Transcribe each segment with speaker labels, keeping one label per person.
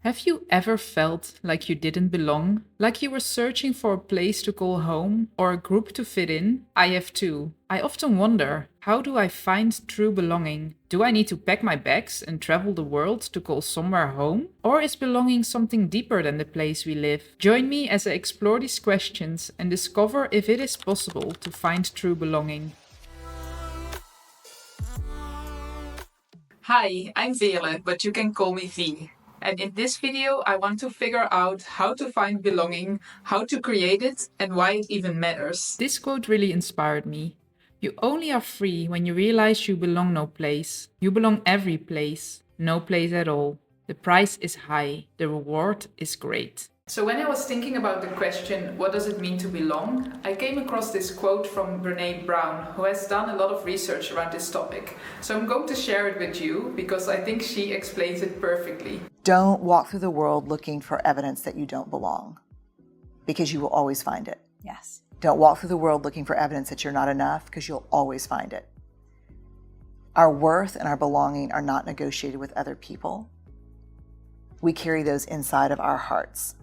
Speaker 1: Have you ever felt like you didn't belong? Like you were searching for a place to call home or a group to fit in? I have too. I often wonder, how do I find true belonging? Do I need to pack my bags and travel the world to call somewhere home? Or is belonging something deeper than the place we live? Join me as I explore these questions and discover if it is possible to find true belonging.
Speaker 2: Hi, I'm Veerle, but you can call me V. And in this video, I want to figure out how to find belonging, how to create it, and why it even matters.
Speaker 1: This quote really inspired me. You only are free when you realize you belong no place. You belong every place, no place at all. The price is high, the reward is great. So when I was thinking about the question, what does it mean to belong? I came across this quote from Brené Brown, who has done a lot of research around this topic. So I'm going to share it with you because I think she explains it perfectly.
Speaker 3: Don't walk through the world looking for evidence that you don't belong, because you will always find it.
Speaker 4: Yes.
Speaker 3: Don't walk through the world looking for evidence that you're not enough, because you'll always find it. Our worth and our belonging are not negotiated with other people. We carry those inside of our hearts.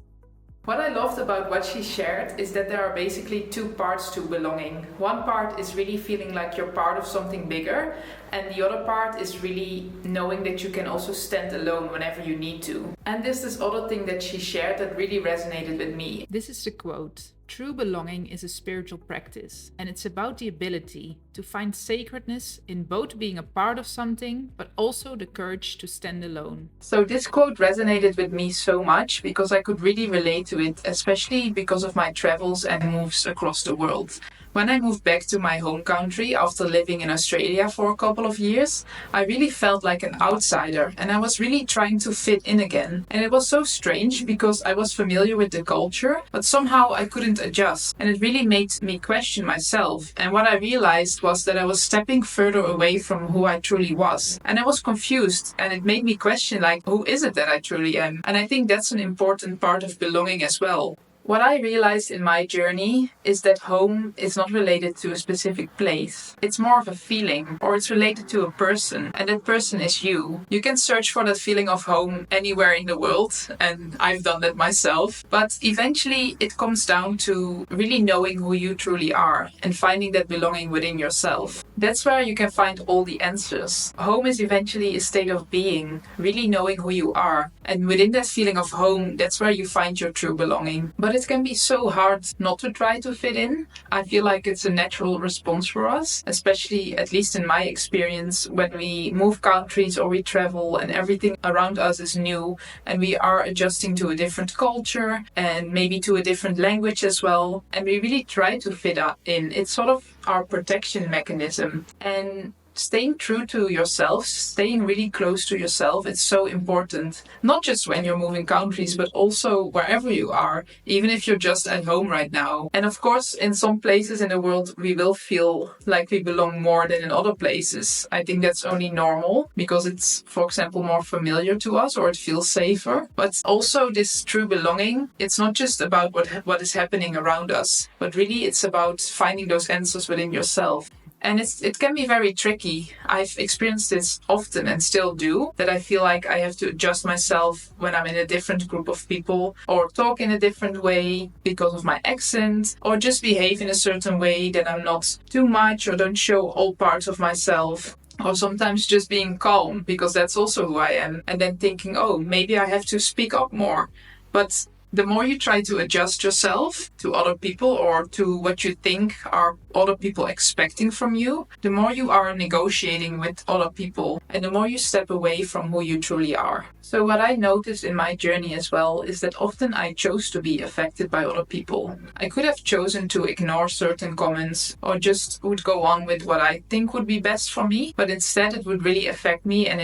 Speaker 1: What I loved about what she shared is that there are basically two parts to belonging. One part is really feeling like you're part of something bigger, and the other part is really knowing that you can also stand alone whenever you need to. And there's this other thing that she shared that really resonated with me. This is the quote. True belonging is a spiritual practice, and it's about the ability to find sacredness in both being a part of something, but also the courage to stand alone.
Speaker 2: So this quote resonated with me so much because I could really relate to it, especially because of my travels and moves across the world. When I moved back to my home country after living in Australia for a couple of years, I really felt like an outsider and I was really trying to fit in again. And it was so strange because I was familiar with the culture, but somehow I couldn't adjust. And it really made me question myself. And what I realized was that I was stepping further away from who I truly was. And I was confused and it made me question, like, who is it that I truly am? And I think that's an important part of belonging as well. What I realized in my journey is that home is not related to a specific place. It's more of a feeling, or it's related to a person, and that person is you. You can search for that feeling of home anywhere in the world, and I've done that myself. But eventually it comes down to really knowing who you truly are and finding that belonging within yourself. That's where you can find all the answers. Home is eventually a state of being, really knowing who you are. And within that feeling of home, that's where you find your true belonging. But it can be so hard not to try to fit in. I feel like it's a natural response for us, especially, at least in my experience, when we move countries or we travel and everything around us is new and we are adjusting to a different culture and maybe to a different language as well. And we really try to fit in. It's sort of our protection mechanism. And staying true to yourself, staying really close to yourself, it's so important. Not just when you're moving countries, but also wherever you are, even if you're just at home right now. And of course, in some places in the world, we will feel like we belong more than in other places. I think that's only normal because it's, for example, more familiar to us or it feels safer. But also this true belonging, it's not just about what is happening around us, but really it's about finding those answers within yourself. And it can be very tricky. I've experienced this often and still do, that I feel like I have to adjust myself when I'm in a different group of people or talk in a different way because of my accent or just behave in a certain way that I'm not too much or don't show all parts of myself. Or sometimes just being calm because that's also who I am. And then thinking, oh, maybe I have to speak up more. But the more you try to adjust yourself to other people or to what you think are other people expecting from you, the more you are negotiating with other people and the more you step away from who you truly are. So what I noticed in my journey as well is that often I chose to be affected by other people. I could have chosen to ignore certain comments or just would go on with what I think would be best for me, but instead it would really affect me and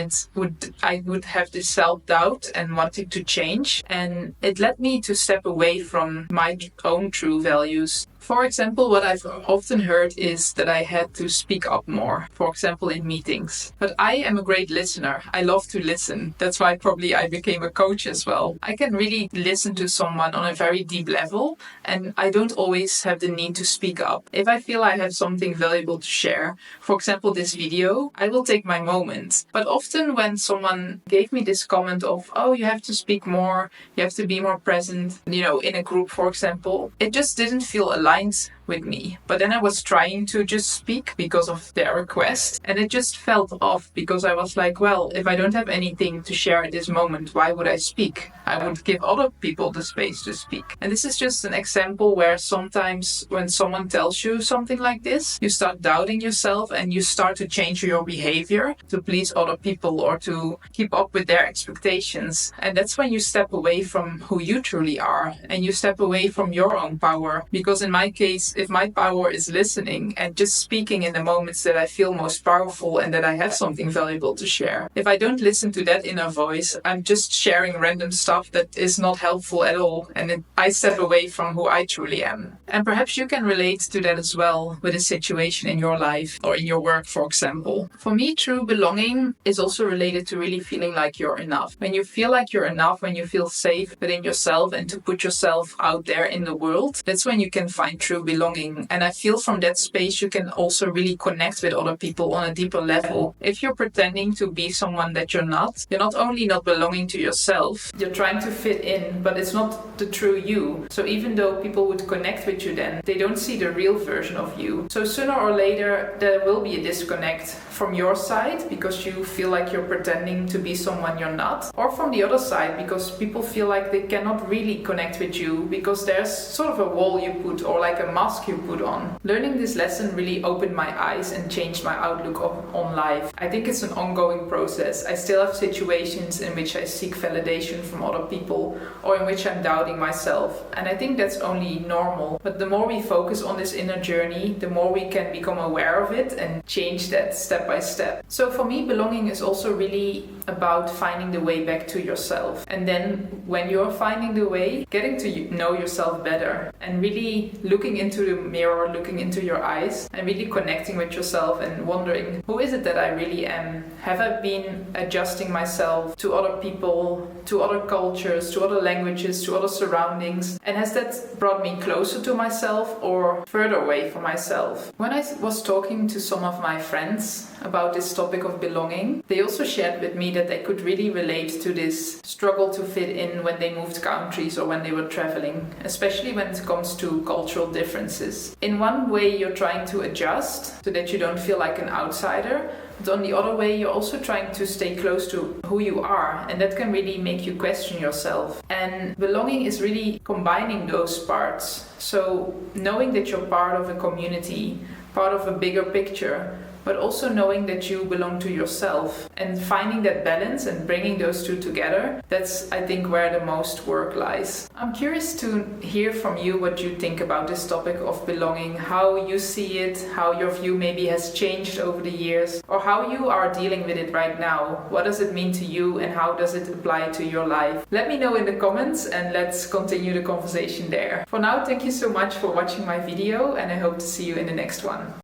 Speaker 2: I would have this self-doubt and wanting to change, and it led me to step away from my own true values. For example, what I've often heard is that I had to speak up more, for example, in meetings. But I am a great listener. I love to listen. That's why probably I became a coach as well. I can really listen to someone on a very deep level, and I don't always have the need to speak up. If I feel I have something valuable to share, for example, this video, I will take my moment. But often when someone gave me this comment of, oh, you have to speak more, you have to be more present, in a group, for example, it just didn't feel aligned with me. But then I was trying to just speak because of their request, and it just felt off because I was like, well, if I don't have anything to share at this moment, why would I speak? I would give other people the space to speak. And this is just an example where sometimes when someone tells you something like this, you start doubting yourself and you start to change your behavior to please other people or to keep up with their expectations. And that's when you step away from who you truly are and you step away from your own power. Because in my case, if my power is listening and just speaking in the moments that I feel most powerful and that I have something valuable to share, if I don't listen to that inner voice, I'm just sharing random stuff that is not helpful at all, and I step away from who I truly am. And perhaps you can relate to that as well with a situation in your life or in your work, for example. For me, true belonging is also related to really feeling like you're enough. When you feel like you're enough, when you feel safe within yourself and to put yourself out there in the world, that's when you can find true belonging. And I feel from that space you can also really connect with other people on a deeper level. If you're pretending to be someone that you're not only not belonging to yourself,
Speaker 1: you're trying to fit in, but it's not the true you. So even though people would connect with you then, they don't see the real version of you. So sooner or later there will be a disconnect from your side because you feel like you're pretending to be someone you're not, or from the other side because people feel like they cannot really connect with you because there's sort of a wall you put or like a mask you put on. Learning this lesson really opened my eyes and changed my outlook on life. I think it's an ongoing process. I still have situations in which I seek validation from other people or in which I'm doubting myself, and I think that's only normal. But the more we focus on this inner journey, the more we can become aware of it and change that step by step. So for me, belonging is also really about finding the way back to yourself. And then when you're finding the way, getting to know yourself better and really looking into the mirror, looking into your eyes and really connecting with yourself and wondering, who is it that I really am? Have I been adjusting myself to other people, to other cultures, to other languages, to other surroundings? And has that brought me closer to myself or further away from myself? When I was talking to some of my friends about this topic of belonging, they also shared with me that they could really relate to this struggle to fit in when they moved countries or when they were traveling, especially when it comes to cultural differences. In one way, you're trying to adjust so that you don't feel like an outsider, but on the other way, you're also trying to stay close to who you are, and that can really make you question yourself. And belonging is really combining those parts. So knowing that you're part of a community, part of a bigger picture, but also knowing that you belong to yourself and finding that balance and bringing those two together, that's, I think, where the most work lies. I'm curious to hear from you what you think about this topic of belonging, how you see it, how your view maybe has changed over the years, or how you are dealing with it right now. What does it mean to you and how does it apply to your life? Let me know in the comments and let's continue the conversation there. For now, thank you so much for watching my video and I hope to see you in the next one.